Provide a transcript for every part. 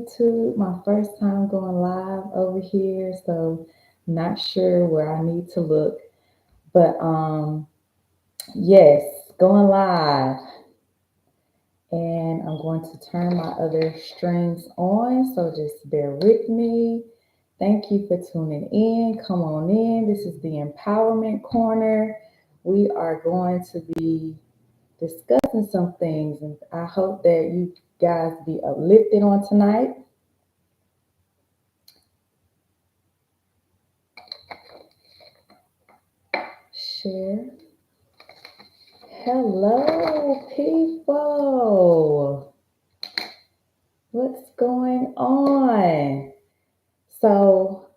YouTube. My first time going live over here, so not sure where I need to look. But yes, going live. And I'm going to turn my other streams on, so just bear with me. Thank you for tuning in. Come on in. This is the Empowerment Corner. We are going to be discussing some things, and I hope that you guys be uplifted on tonight. Share. Hello, people. What's going on? So,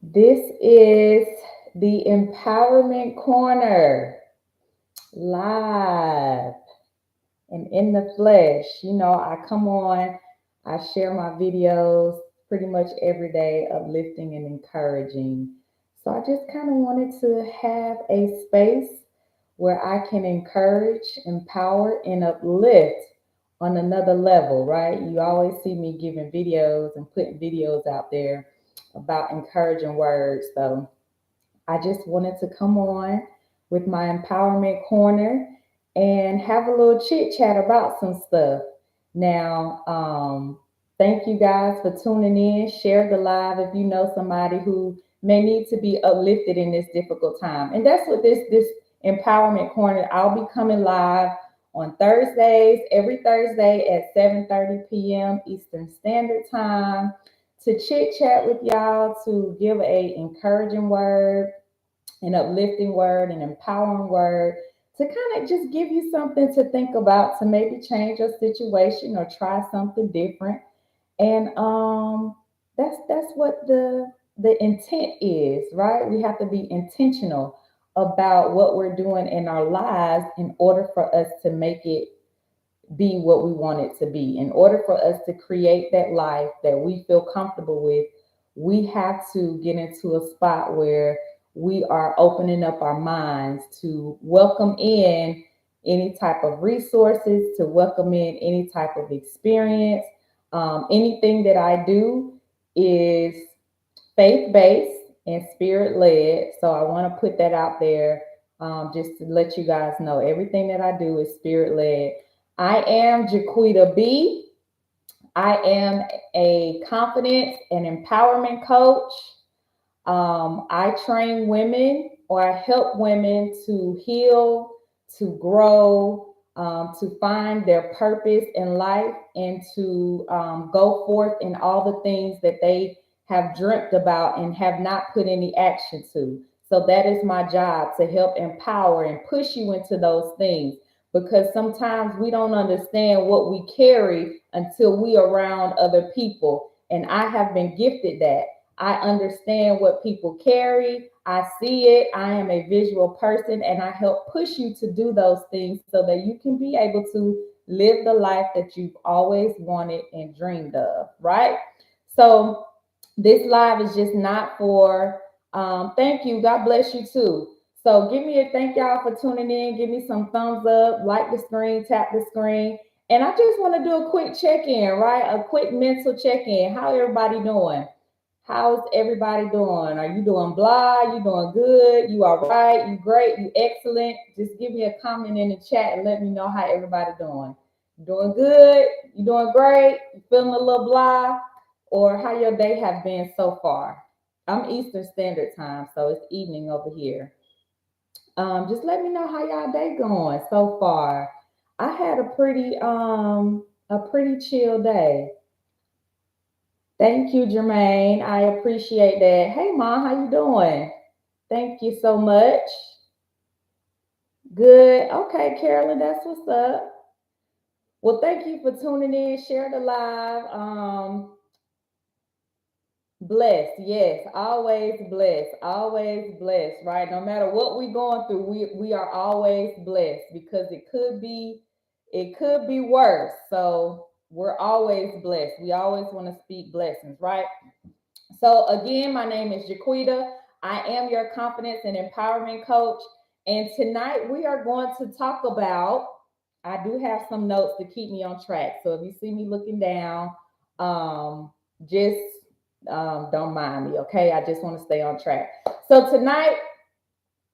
this is the Empowerment Corner live and in the flesh. You know, I come on, I share my videos pretty much every day, uplifting and encouraging. So I just kind of wanted to have a space where I can encourage, empower, and uplift on another level, right? You always see me giving videos and putting videos out there about encouraging words. So I just wanted to come on with my empowerment corner and have a little chit chat about some stuff. Now, thank you guys for tuning in. Share the live if you know somebody who may need to be uplifted in this difficult time. And that's what this empowerment corner. I'll be coming live on Thursdays, every Thursday at 7:30 p.m. Eastern Standard Time to chit chat with y'all, to give a encouraging word, an uplifting word, an empowering word, to kind of just give you something to think about, to maybe change your situation or try something different. And that's what the intent is, right? We have to be intentional about what we're doing in our lives in order for us to make it be what we want it to be. In order for us to create that life that we feel comfortable with, we have to get into a spot where we are opening up our minds to welcome in any type of resources, to welcome in any type of experience. Anything that I do is faith based and spirit led. So I want to put that out there, just to let you guys know everything that I do is spirit led. I am Jaquita B. I am a confidence and empowerment coach. I train women, or I help women to heal, to grow, to find their purpose in life, and to go forth in all the things that they have dreamt about and have not put any action to. So that is my job, to help empower and push you into those things, because sometimes we don't understand what we carry until we are around other people. And I have been gifted that. I understand what people carry. I see it. I am a visual person, and I help push you to do those things so that you can be able to live the life that you've always wanted and dreamed of, right? So this live is just not for, thank you. God bless you too. So give me a thank y'all for tuning in. Give me some thumbs up, like the screen, tap the screen. And I just want to do a quick check-in, right? A quick mental check-in. How everybody doing? How's everybody doing? Are you doing blah? You doing good? You all right? You great? You excellent? Just give me a comment in the chat and let me know how everybody doing. You doing good? You doing great? You feeling a little blah? Or how your day have been so far? I'm Eastern Standard Time, so it's evening over here. Just let me know how y'all day going so far. I had a pretty chill day. Thank you, Jermaine. I appreciate that. Hey, Mom, how you doing? Thank you so much. Good. Okay, Carolyn, that's what's up. Well, thank you for tuning in. Share the live. Blessed, yes, always blessed, right? No matter what we're going through, we are always blessed, because it could be worse. So we're always blessed. We always want to speak blessings, right? So again, my name is Jaquita. I am your confidence and empowerment coach. And tonight we are going to talk about, I do have some notes to keep me on track. So if you see me looking down, Just don't mind me, okay? I just want to stay on track. So tonight,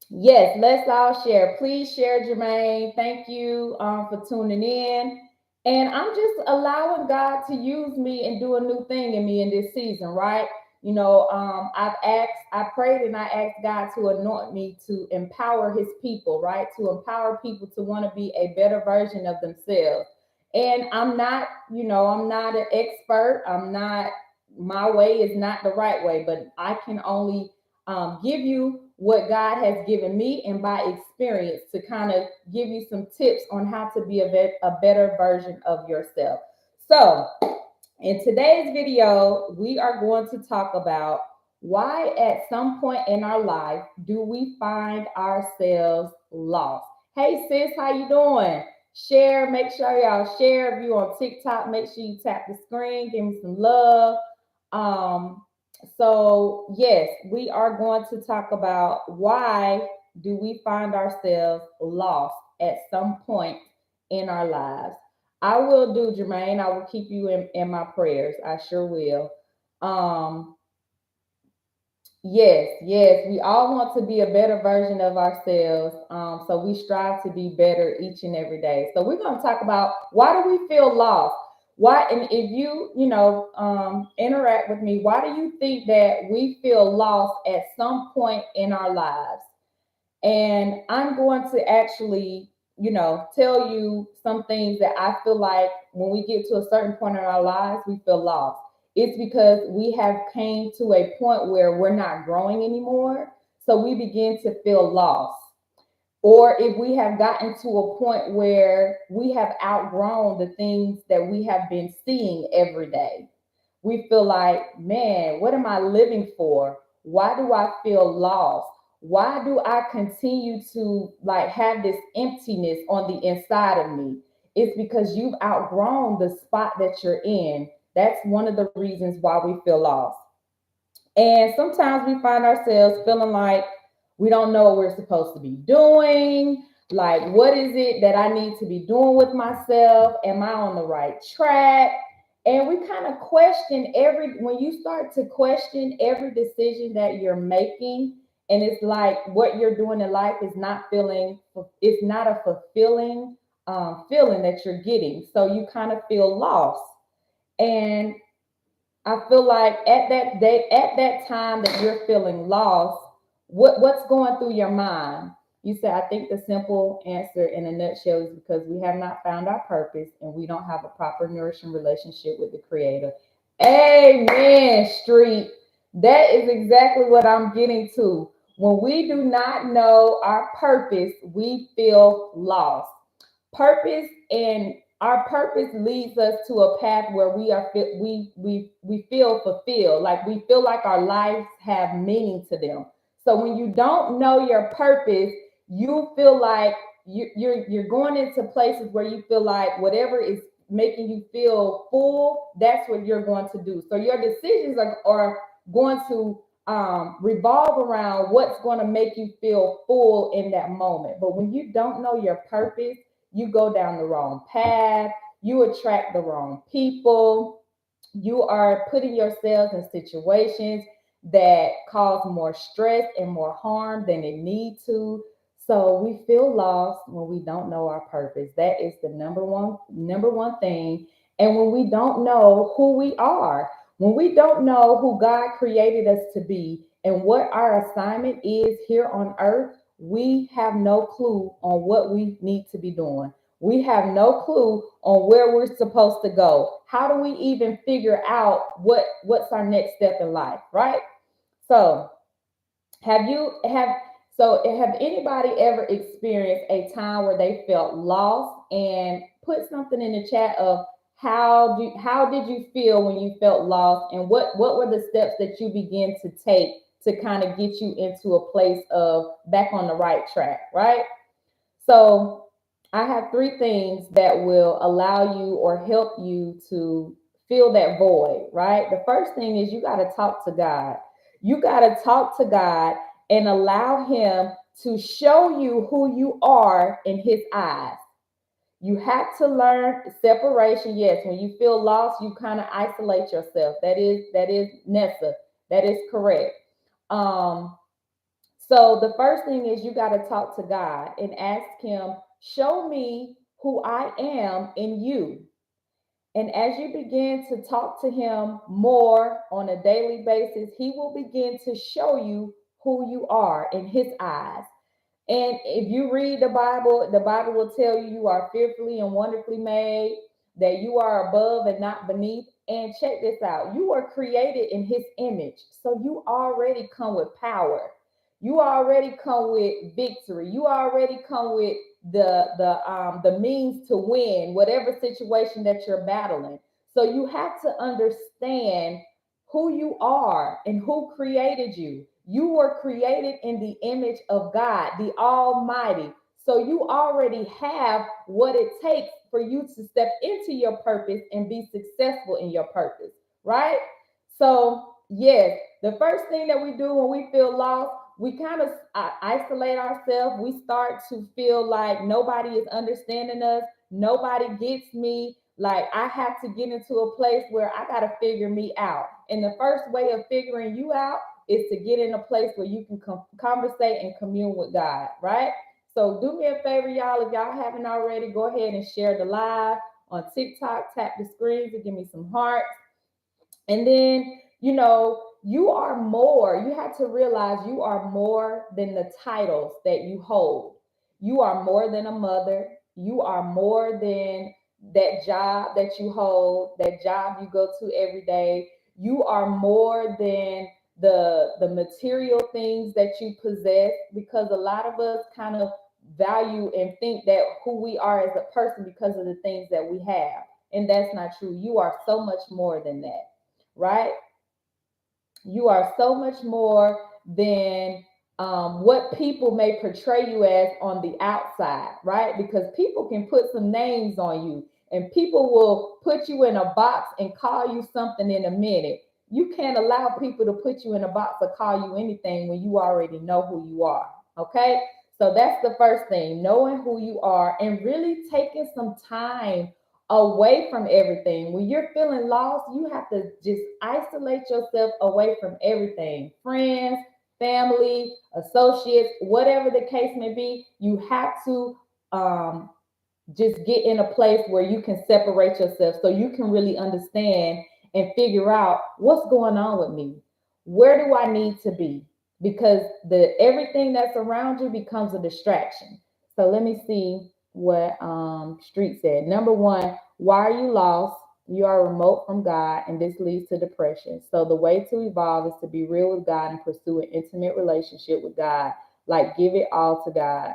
yes, let's all share. Please share, Jermaine. Thank you for tuning in. And I'm just allowing God to use me and do a new thing in me in this season, right? I prayed and I asked God to anoint me to empower his people, right? To empower people to want to be a better version of themselves. And I'm not an expert. My way is not the right way, but I can only give you what God has given me and by experience to kind of give you some tips on how to be a better version of yourself. So, in today's video, we are going to talk about why at some point in our life do we find ourselves lost. Hey sis, how you doing? Share, make sure y'all share. If you on TikTok, make sure you tap the screen, give me some love. Um, so yes, we are going to talk about why do we find ourselves lost at some point in our lives. I will do, Jermaine. I will keep you in my prayers. I sure will. Um, yes, we all want to be a better version of ourselves. So we strive to be better each and every day. So we're going to talk about why do we feel lost? Why, and if interact with me, why do you think that we feel lost at some point in our lives? And I'm going to actually, tell you some things that I feel like when we get to a certain point in our lives, we feel lost. It's because we have came to a point where we're not growing anymore. So we begin to feel lost. Or if we have gotten to a point where we have outgrown the things that we have been seeing every day, we feel like, man, what am I living for? Why do I feel lost? Why do I continue to like have this emptiness on the inside of me? It's because you've outgrown the spot that you're in. That's one of the reasons why we feel lost. And sometimes we find ourselves feeling like we don't know what we're supposed to be doing. Like, what is it that I need to be doing with myself? Am I on the right track? And we kind of question when you start to question every decision that you're making, and it's like what you're doing in life is it's not a fulfilling feeling that you're getting. So you kind of feel lost. And I feel like at that time that you're feeling lost, what's going through your mind? You said, I think the simple answer in a nutshell is because we have not found our purpose and we don't have a proper nourishing relationship with the Creator. Amen, Street. That is exactly what I'm getting to. When we do not know our purpose, we feel lost. Purpose and our purpose leads us to a path where we feel fulfilled, like we feel like our lives have meaning to them. So when you don't know your purpose, you feel like you're going into places where you feel like whatever is making you feel full, that's what you're going to do. So your decisions are going to revolve around what's going to make you feel full in that moment. But when you don't know your purpose, you go down the wrong path, you attract the wrong people, you are putting yourselves in situations that cause more stress and more harm than it need to. So we feel lost when we don't know our purpose. That is the number one thing. And when we don't know who we are, when we don't know who God created us to be and what our assignment is here on earth, we have no clue on what we need to be doing. We have no clue on where we're supposed to go. How do we even figure out what's our next step in life, right? So, have you have anybody ever experienced a time where they felt lost, and put something in the chat of how did you feel when you felt lost, and what were the steps that you began to take to kind of get you into a place of back on the right track, right? So I have three things that will allow you or help you to fill that void, right? The first thing is you got to talk to God. You got to talk to God and allow Him to show you who you are in His eyes. You have to learn separation. Yes, when you feel lost, you kind of isolate yourself. That is Nessa. That is correct. Um, so the first thing is you got to talk to God and ask Him, show me who I am in you. And as you begin to talk to Him more on a daily basis, He will begin to show you who you are in His eyes. And if you read the Bible will tell you you are fearfully and wonderfully made, that you are above and not beneath. And check this out, you were created in His image. So you already come with power. You already come with victory. You already come with the means to win whatever situation that you're battling. So you have to understand who you are and who created you. You were created in the image of God, the Almighty. So you already have what it takes for you to step into your purpose and be successful in your purpose, right? So, yes, the first thing that we do when we feel lost, we kind of isolate ourselves. We start to feel like nobody is understanding us, nobody gets me. Like I have to get into a place where I got to figure me out. And the first way of figuring you out is to get in a place where you can conversate and commune with God, right? So do me a favor, y'all. If y'all haven't already, go ahead and share the live on TikTok. Tap the screens and give me some hearts. And then, you are more. You have to realize you are more than the titles that you hold. You are more than a mother. You are more than that job that you hold, that job you go to every day. You are more than the material things that you possess, because a lot of us kind of value and think that who we are as a person because of the things that we have. And that's not true. You are so much more than that, right? You are so much more than what people may portray you as on the outside, right? Because people can put some names on you and people will put you in a box and call you something in a minute. You can't allow people to put you in a box or call you anything when you already know who you are, okay? So that's the first thing, knowing who you are and really taking some time away from everything. When you're feeling lost, you have to just isolate yourself away from everything. Friends, family, associates, whatever the case may be, you have to um, just get in a place where you can separate yourself so you can really understand and figure out what's going on with me. Where do I need to be? Because the everything that's around you becomes a distraction. So let me see what Street said. Number one, why are you lost? You are remote from God, and this leads to depression. So the way to evolve is to be real with God and pursue an intimate relationship with God. Like give it all to God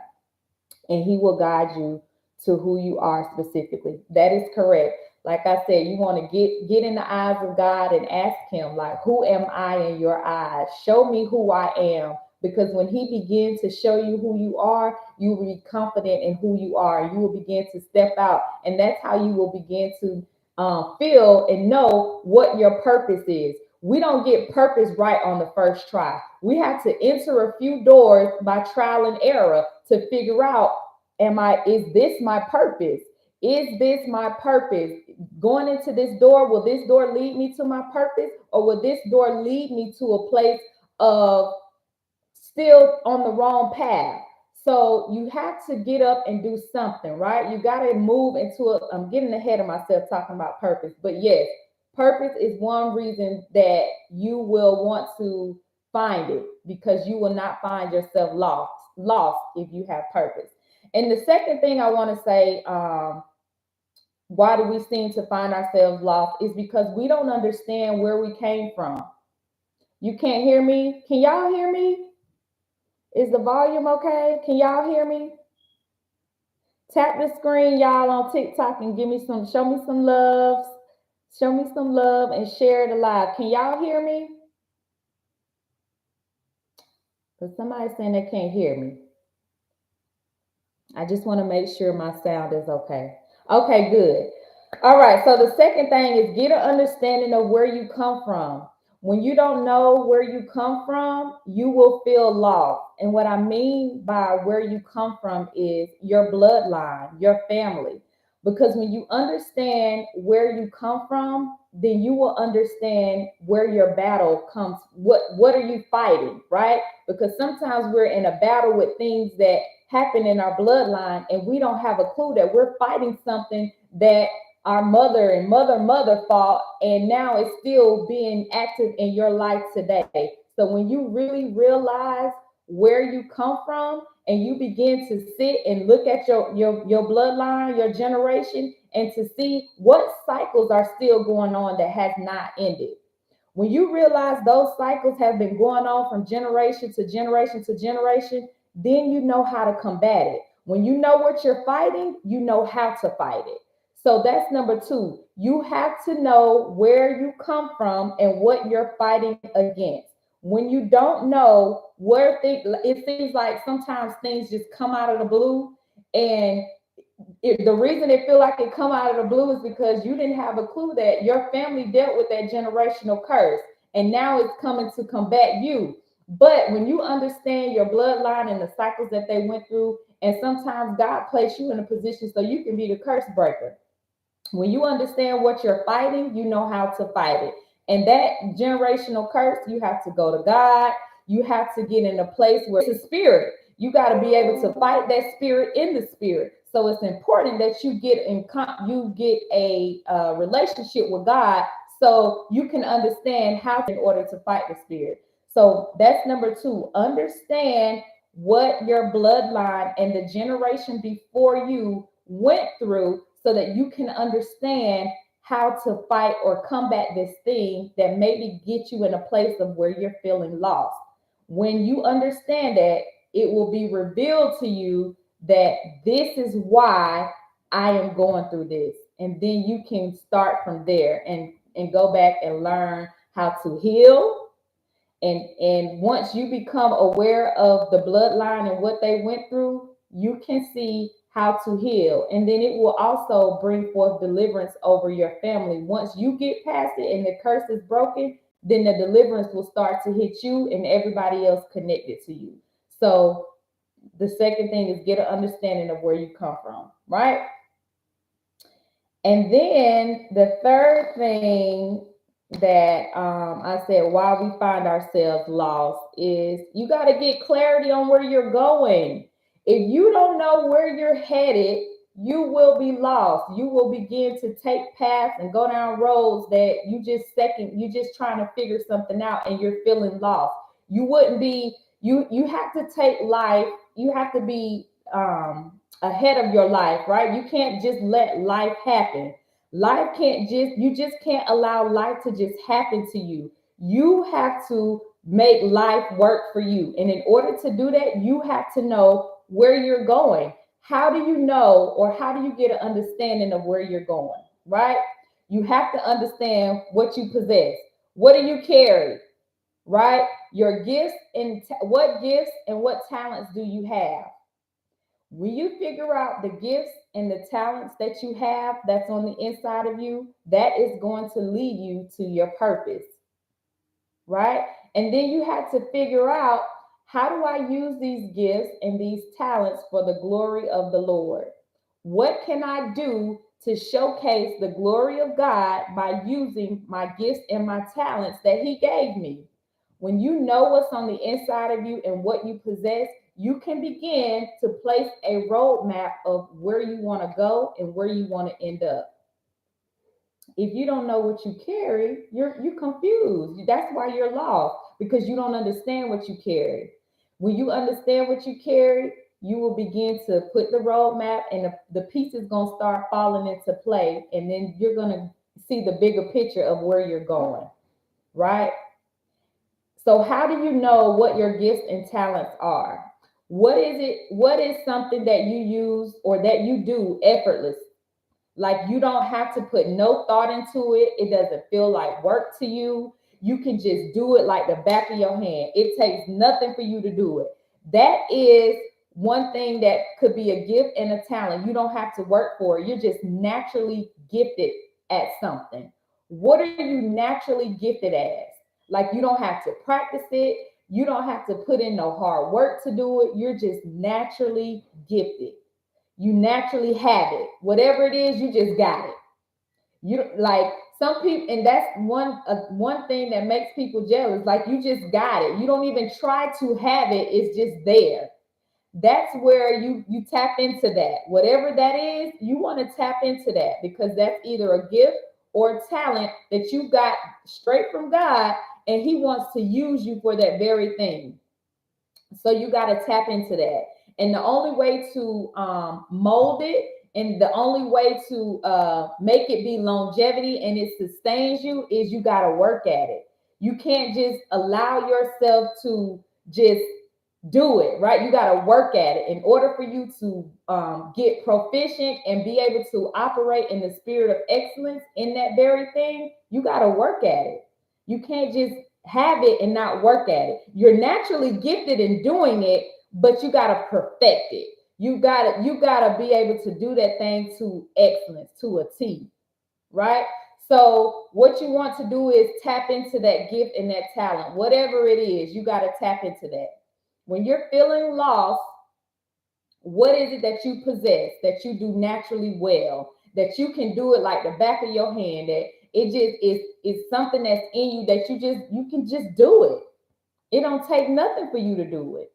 and He will guide you to who you are specifically. That is correct. Like I said, you want to get in the eyes of God and ask Him, like, who am I in your eyes? Show me who I am. Because when He begins to show you who you are, you will be confident in who you are. You will begin to step out, and that's how you will begin to feel and know what your purpose is. We don't get purpose right on the first try. We have to enter a few doors by trial and error to figure out, is this my purpose? Is this my purpose? Going into this door, will this door lead me to my purpose, or will this door lead me to a place of still on the wrong path? So you have to get up and do something, right? You got to move into it. I'm getting ahead of myself talking about purpose, but yes, purpose is one reason that you will want to find it, because you will not find yourself lost if you have purpose. And the second thing I want to say, why do we seem to find ourselves lost, is because we don't understand where we came from. You can't hear me? Can y'all hear me? Is the volume okay? Can y'all hear me? Tap the screen, y'all, on TikTok and show me some love. Show me some love and share the live. Can y'all hear me? Because somebody's saying they can't hear me. I just want to make sure my sound is okay. Okay, good. All right. So the second thing is get an understanding of where you come from. When you don't know where you come from, you will feel lost. And what I mean by where you come from is your bloodline, your family. Because when you understand where you come from, then you will understand where your battle comes. What are you fighting, right? Because sometimes we're in a battle with things that happen in our bloodline, and we don't have a clue that we're fighting something that our mother and mother fought, and now it's still being active in your life today. So when you really realize where you come from, and you begin to sit and look at your bloodline, your generation, and to see what cycles are still going on that has not ended. When you realize those cycles have been going on from generation to generation to generation, then you know how to combat it. When you know what you're fighting, you know how to fight it. So that's number two. You have to know where you come from and what you're fighting against. When you don't know where things, it seems like sometimes things just come out of the blue, and the reason it feel like it come out of the blue is because you didn't have a clue that your family dealt with that generational curse, and now it's coming to combat you. But when you understand your bloodline and the cycles that they went through, and sometimes God placed you in a position so you can be the curse breaker. When you understand what you're fighting, you know how to fight it. And that generational curse, you have to go to God. You have to get in a place where it's a spirit. You got to be able to fight that spirit in the spirit. So it's important that you get a relationship with God, so you can understand how in order to fight the spirit. So that's number two. Understand what your bloodline and the generation before you went through, so that you can understand how to fight or combat this thing that maybe get you in a place of where you're feeling lost. When you understand that, it will be revealed to you that this is why I am going through this. And then you can start from there and go back and learn how to heal. And once you become aware of the bloodline and what they went through, you can see how to heal. And then it will also bring forth deliverance over your family. Once you get past it and the curse is broken, then the deliverance will start to hit you and everybody else connected to you. So the second thing is get an understanding of where you come from, right? And then the third thing that I said, why we find ourselves lost, is you got to get clarity on where you're going. If you don't know where you're headed, you will be lost. You will begin to take paths and go down roads that you just trying to figure something out, and you're feeling lost. You wouldn't be, you have to take life, you have to be ahead of your life, right? You can't just let life happen. Life can't just, you just can't allow life to just happen to you. You have to make life work for you. And in order to do that, you have to know where you're going. How do you know, or how do you get an understanding of where you're going, right? You have to understand what you possess. What do you carry, right? Your gifts, and what gifts and what talents do you have? When you figure out the gifts and the talents that you have that's on the inside of you, that is going to lead you to your purpose, right? And then you have to figure out, how do I use these gifts and these talents for the glory of the Lord? What can I do to showcase the glory of God by using my gifts and my talents that He gave me? When you know what's on the inside of you and what you possess, you can begin to place a roadmap of where you want to go and where you want to end up. If you don't know what you carry, you're confused. That's why you're lost, because you don't understand what you carry. When you understand what you carry, you will begin to put the roadmap, and the pieces gonna start falling into play, and then you're gonna see the bigger picture of where you're going, right? So how do you know what your gifts and talents are? What is it? What is something that you use or that you do effortless? Like, you don't have to put no thought into it. It doesn't feel like work to you. You can just do it like the back of your hand. It takes nothing for you to do it. That is one thing that could be a gift and a talent. You don't have to work for it. You're just naturally gifted at something. What are you naturally gifted as? Like, you don't have to practice it. You don't have to put in no hard work to do it. You're just naturally gifted. You naturally have it. Whatever it is, you just got it. You like some people, and that's one thing that makes people jealous. Like you just got it. You don't even try to have it. It's just there. That's where you tap into that. Whatever that is, you want to tap into that because that's either a gift or talent that you got straight from God, and He wants to use you for that very thing. So you got to tap into that. And the only way to mold it and the only way to make it be longevity and it sustains you is you got to work at it. You can't just allow yourself to just do it, right? You got to work at it. In order for you to get proficient and be able to operate in the spirit of excellence in that very thing, you got to work at it. You can't just have it and not work at it. You're naturally gifted in doing it, but you got to perfect it. You got to be able to do that thing to excellence, to a T, right? So what you want to do is tap into that gift and that talent, whatever it is. You got to tap into that. When you're feeling lost, what is it that you possess that you do naturally well, that you can do it like the back of your hand, that it just is something that's in you that you can just do it. It don't take nothing for you to do it.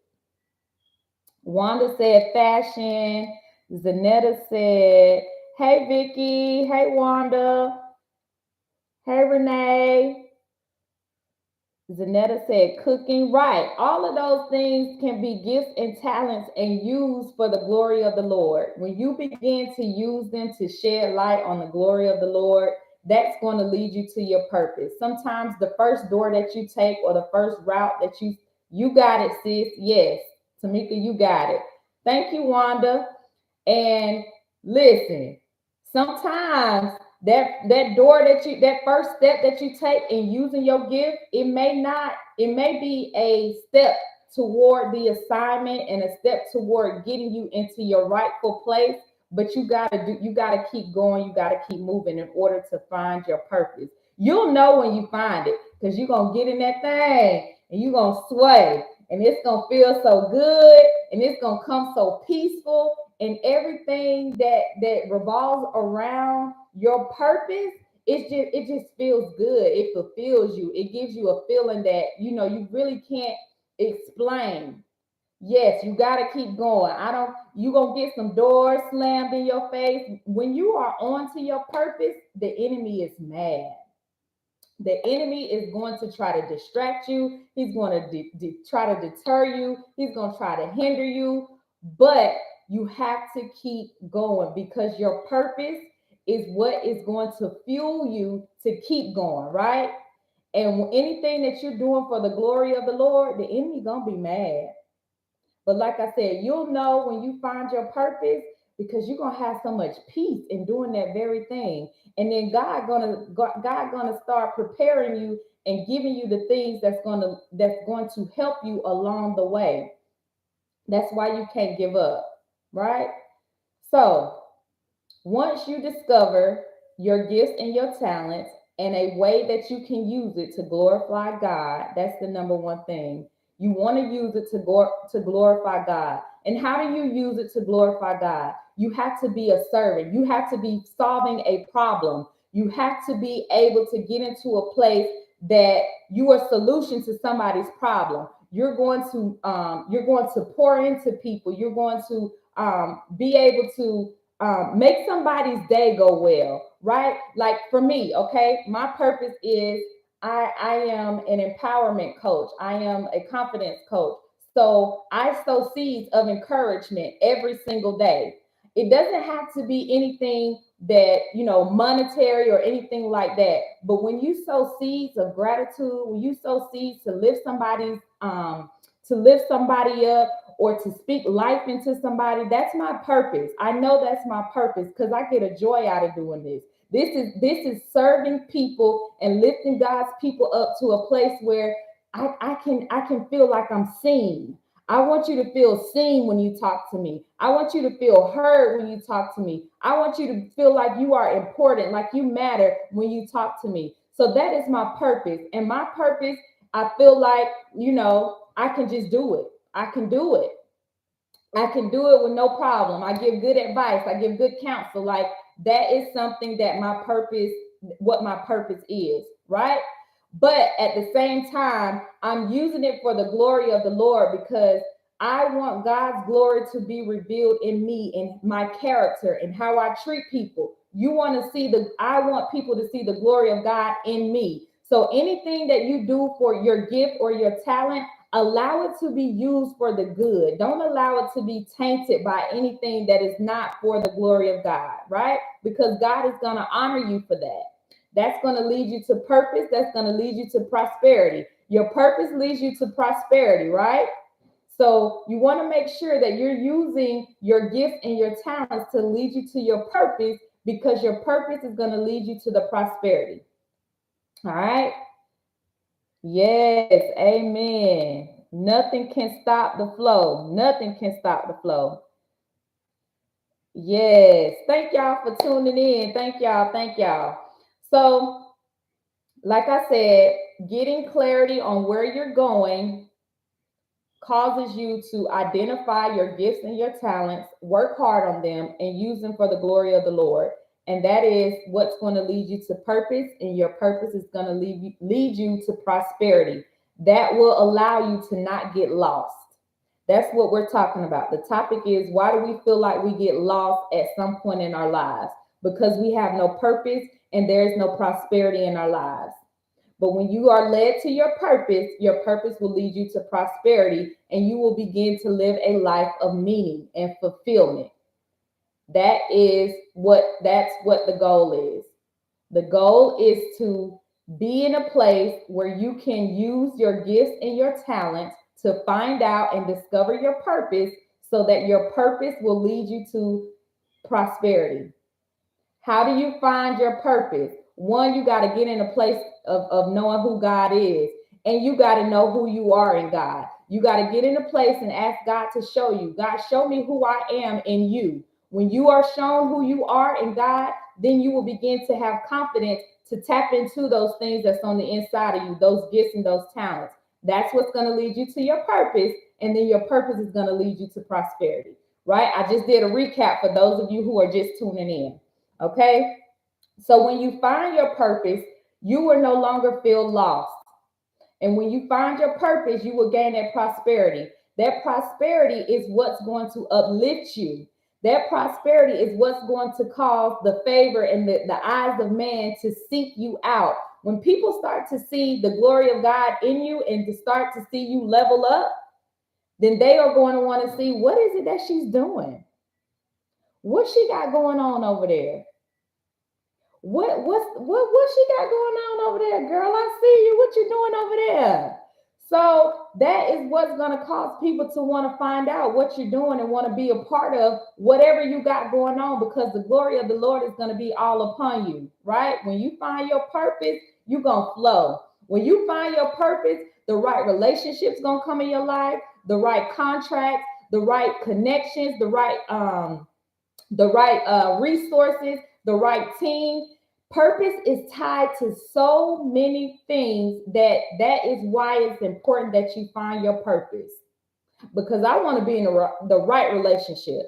Wanda said fashion. Zanetta said, hey Vicky, hey Wanda, hey Renee. Zanetta said cooking. Right. All of those things can be gifts and talents and used for the glory of the Lord. When you begin to use them to shed light on the glory of the Lord, that's going to lead you to your purpose. Sometimes the first door that you take or the first route that you got it, sis. Yes. Tamika, you got it. Thank you, Wanda. And listen, sometimes that door that first step that you take in using your gift, it may be a step toward the assignment and a step toward getting you into your rightful place, but you got to keep going, you got to keep moving in order to find your purpose. You'll know when you find it because you're going to get in that thing and you're going to sway and it's going to feel so good and it's going to come so peaceful, and everything that revolves around your purpose, it just feels good. It fulfills you. It gives you a feeling that you really can't explain. Yes, you got to keep going. I don't You going to get some doors slammed in your face. When you are on to your purpose, the enemy is mad. The enemy is going to try to distract you. He's going to try to deter you. He's going to try to hinder you. But you have to keep going because your purpose is what is going to fuel you to keep going, right? And anything that you're doing for the glory of the Lord, the enemy going to be mad. But like I said, you'll know when you find your purpose because you're gonna have so much peace in doing that very thing. And then God gonna start preparing you and giving you the things that's going to help you along the way. That's why you can't give up, right? So once you discover your gifts and your talents and a way that you can use it to glorify God, that's the number one thing. You want to use it to glorify God. And how do you use it to glorify God? You have to be a servant. You have to be solving a problem. You have to be able to get into a place that you are a solution to somebody's problem. You're going to pour into people. You're going to be able to make somebody's day go well, right? Like for me, okay, my purpose is I am an empowerment coach. I am a confidence coach. So I sow seeds of encouragement every single day. It doesn't have to be anything that, monetary or anything like that. But when you sow seeds of gratitude, when you sow seeds to lift somebody up or to speak life into somebody, that's my purpose. I know that's my purpose because I get a joy out of doing this. This is serving people and lifting God's people up to a place where I can feel like I'm seen. I want you to feel seen when you talk to me. I want you to feel heard when you talk to me. I want you to feel like you are important, like you matter when you talk to me. So that is my purpose. And my purpose, I feel like, I can just do it. I can do it. I can do it with no problem. I give good advice. I give good counsel. Like that is something that my purpose, what my purpose is, right? But at the same time, I'm using it for the glory of the Lord because I want God's glory to be revealed in me, in my character, and how I treat people. You want to see I want people to see the glory of God in me. So anything that you do for your gift or your talent, allow it to be used for the good. Don't allow it to be tainted by anything that is not for the glory of God, right? Because God is going to honor you for that. That's going to lead you to purpose. That's going to lead you to prosperity. Your purpose leads you to prosperity, right? So you want to make sure that you're using your gifts and your talents to lead you to your purpose, because your purpose is going to lead you to the prosperity. All right. Yes, amen. Nothing can stop the flow. Nothing can stop the flow. Yes. Thank y'all for tuning in. Thank y'all. Thank y'all. So, like I said, getting clarity on where you're going causes you to identify your gifts and your talents, work hard on them, and use them for the glory of the Lord. And that is what's going to lead you to purpose, and your purpose is going to lead you to prosperity. That will allow you to not get lost. That's what we're talking about. The topic is, why do we feel like we get lost at some point in our lives? Because we have no purpose and there is no prosperity in our lives. But when you are led to your purpose will lead you to prosperity, and you will begin to live a life of meaning and fulfillment. That's what the goal is. The goal is to be in a place where you can use your gifts and your talents to find out and discover your purpose, so that your purpose will lead you to prosperity. How do you find your purpose? One, you got to get in a place of knowing who God is, and you got to know who you are in God. You got to get in a place and ask God to show you. God, show me who I am in you. When you are shown who you are in God, then you will begin to have confidence to tap into those things that's on the inside of you, those gifts and those talents. That's what's going to lead you to your purpose, and then your purpose is going to lead you to prosperity, right? I just did a recap for those of you who are just tuning in. Okay. So when you find your purpose, you will no longer feel lost. And when you find your purpose, you will gain that prosperity. That prosperity is what's going to uplift you. That prosperity is what's going to cause the favor and the eyes of man to seek you out. When people start to see the glory of God in you and to start to see you level up, then they are going to want to see, what is it that she's doing? What she got going on over there? What she got going on over there, girl? I see you. What you doing over there? So that is what's going to cause people to want to find out what you're doing and want to be a part of whatever you got going on, because the glory of the Lord is going to be all upon you, right? When you find your purpose, you're going to flow. When you find your purpose, the right relationships going to come in your life, the right contracts, the right connections, the right resources, the right team. Purpose is tied to so many things that is why it's important that you find your purpose. Because I want to be in the right relationship.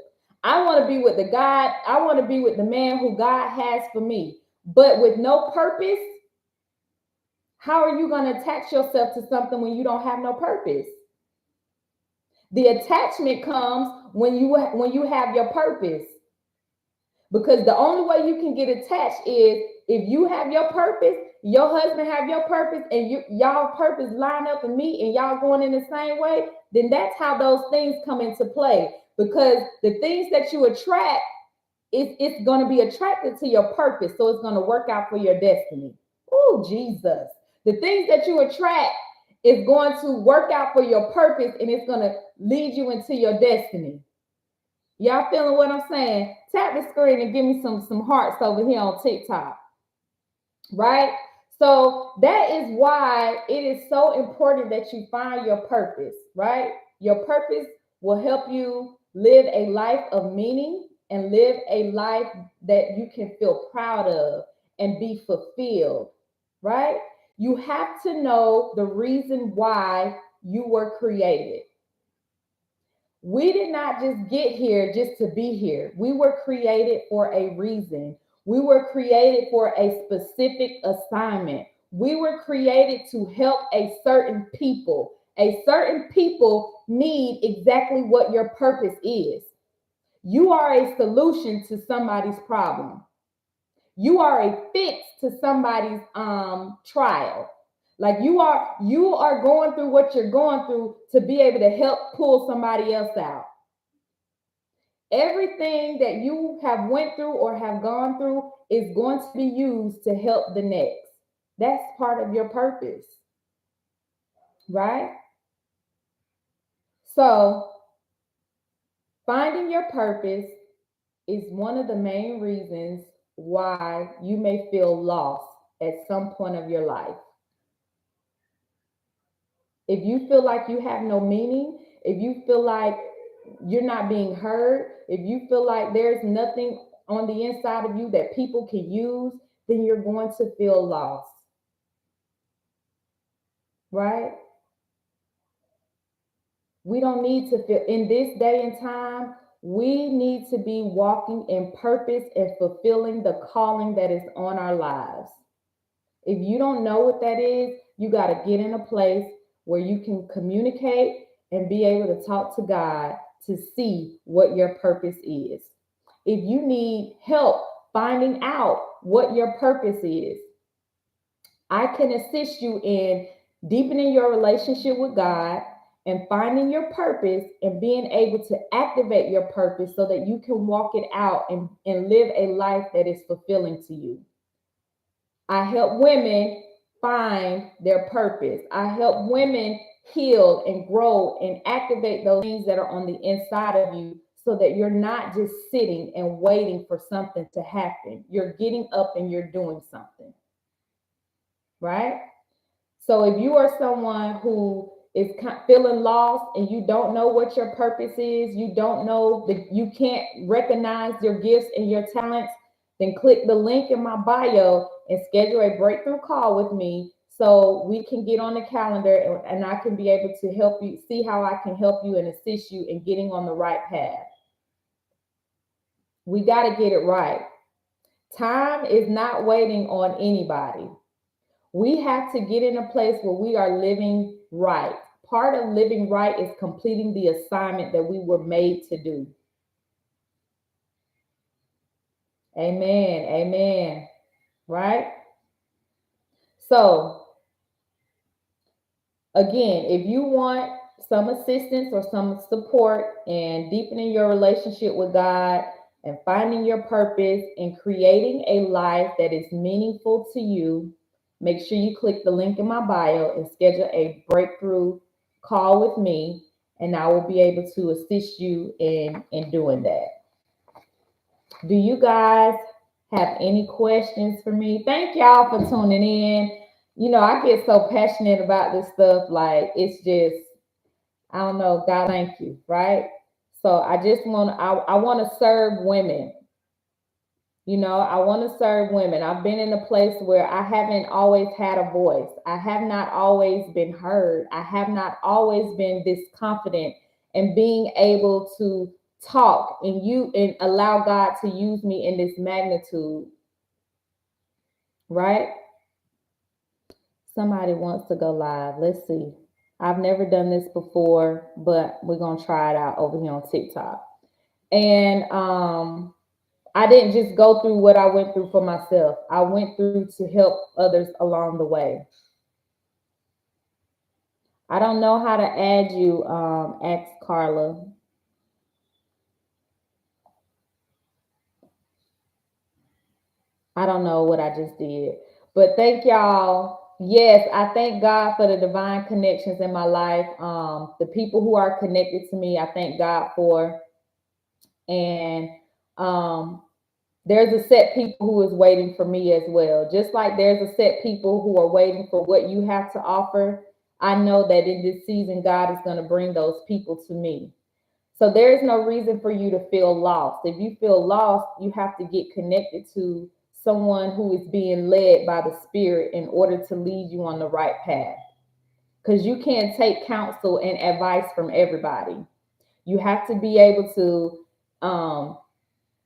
I want to be with I want to be with the man who God has for me. But with no purpose, how are you going to attach yourself to something when you don't have no purpose? The attachment comes when you have your purpose. Because the only way you can get attached is if you have your purpose, your husband have your purpose, and y'all purpose line up and meet, and y'all going in the same way, then that's how those things come into play. Because the things that you attract, it's going to be attracted to your purpose, so it's going to work out for your destiny. Oh, Jesus. The things that you attract is going to work out for your purpose, and it's going to lead you into your destiny. Y'all feeling what I'm saying? Tap the screen and give me some hearts over here on TikTok. Right? So that is why it is so important that you find your purpose, right? Your purpose will help you live a life of meaning and live a life that you can feel proud of and be fulfilled, right? You have to know the reason why you were created. We did not just get here just to be here. We were created for a reason. We were created for a specific assignment. We were created to help a certain people. A certain people need exactly what your purpose is. You are a solution to somebody's problem. You are a fix to somebody's trial. Like you are going through what you're going through to be able to help pull somebody else out. Everything that you have went through or have gone through is going to be used to help the next. That's part of your purpose, right? So finding your purpose is one of the main reasons why you may feel lost at some point of your life. If you feel like you have no meaning, if you feel like you're not being heard, if you feel like there's nothing on the inside of you that people can use, then you're going to feel lost, right? We don't need to feel in this day and time, we need to be walking in purpose and fulfilling the calling that is on our lives. If you don't know what that is, you got to get in a place where you can communicate and be able to talk to God to see what your purpose is. If you need help finding out what your purpose is, I can assist you in deepening your relationship with God and finding your purpose and being able to activate your purpose so that you can walk it out and live a life that is fulfilling to you. I help women find their purpose. I help women heal and grow and activate those things that are on the inside of you so that you're not just sitting and waiting for something to happen. You're getting up and you're doing something, right? So if you are someone who is feeling lost and you don't know what your purpose is, you don't know that you can't recognize your gifts and your talents, then click the link in my bio and schedule a breakthrough call with me so we can get on the calendar and I can be able to help you see how I can help you and assist you in getting on the right path. We got to get it right. Time is not waiting on anybody. We have to get in a place where we are living right. Part of living right is completing the assignment that we were made to do. Amen. Amen. Right? So, again, if you want some assistance or some support in deepening your relationship with God and finding your purpose and creating a life that is meaningful to you, make sure you click the link in my bio and schedule a breakthrough call with me, and I will be able to assist you in doing that. Do you guys have any questions for me? Thank y'all for tuning in. You know, I get so passionate about this stuff. Like, it's just, I don't know, God, thank you, right? So I want to serve women. You know, I want to serve women. I've been in a place where I haven't always had a voice. I have not always been heard. I have not always been this confident and being able to talk and allow God to use me in this magnitude, right? Somebody wants to go live. Let's see. I've never done this before, but we're going to try it out over here on TikTok. And I didn't just go through what I went through for myself. I went through to help others along the way. I don't know how to add you, ask Carla. I don't know what I just did. But thank y'all. Yes, I thank God for the divine connections in my life. The people who are connected to me, I thank God for. And there's a set people who is waiting for me as well. Just like there's a set people who are waiting for what you have to offer. I know that in this season, God is going to bring those people to me. So there is no reason for you to feel lost. If you feel lost, you have to get connected to someone who is being led by the Spirit in order to lead you on the right path. Because you can't take counsel and advice from everybody. You have to be able to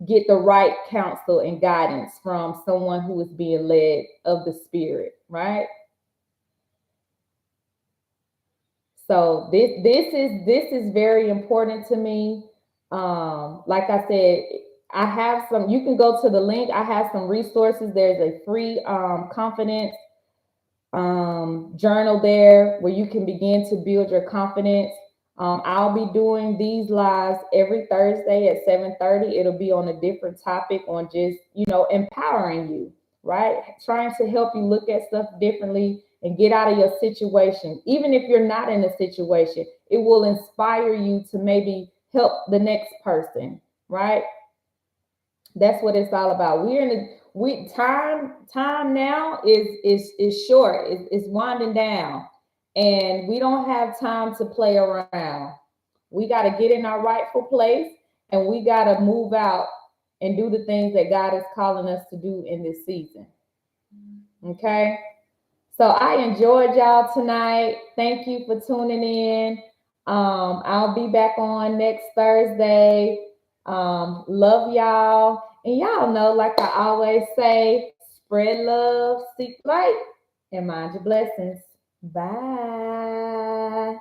get the right counsel and guidance from someone who is being led of the spirit, right? So this is very important to me. Like I said, I have some. You can go to the link. I have some resources. There's a free confidence journal there where you can begin to build your confidence. I'll be doing these lives every Thursday at 7:30. It'll be on a different topic on just, empowering you, right? Trying to help you look at stuff differently and get out of your situation. Even if you're not in a situation, it will inspire you to maybe help the next person, right? That's what it's all about. We're in the we time now is short. It's winding down, and we don't have time to play around. We got to get in our rightful place, and we got to move out and do the things that God is calling us to do in this season. Okay. So I enjoyed y'all tonight. Thank you for tuning in. I'll be back on next Thursday. Love y'all. And y'all know, like I always say, spread love, seek light, and mind your blessings. Bye.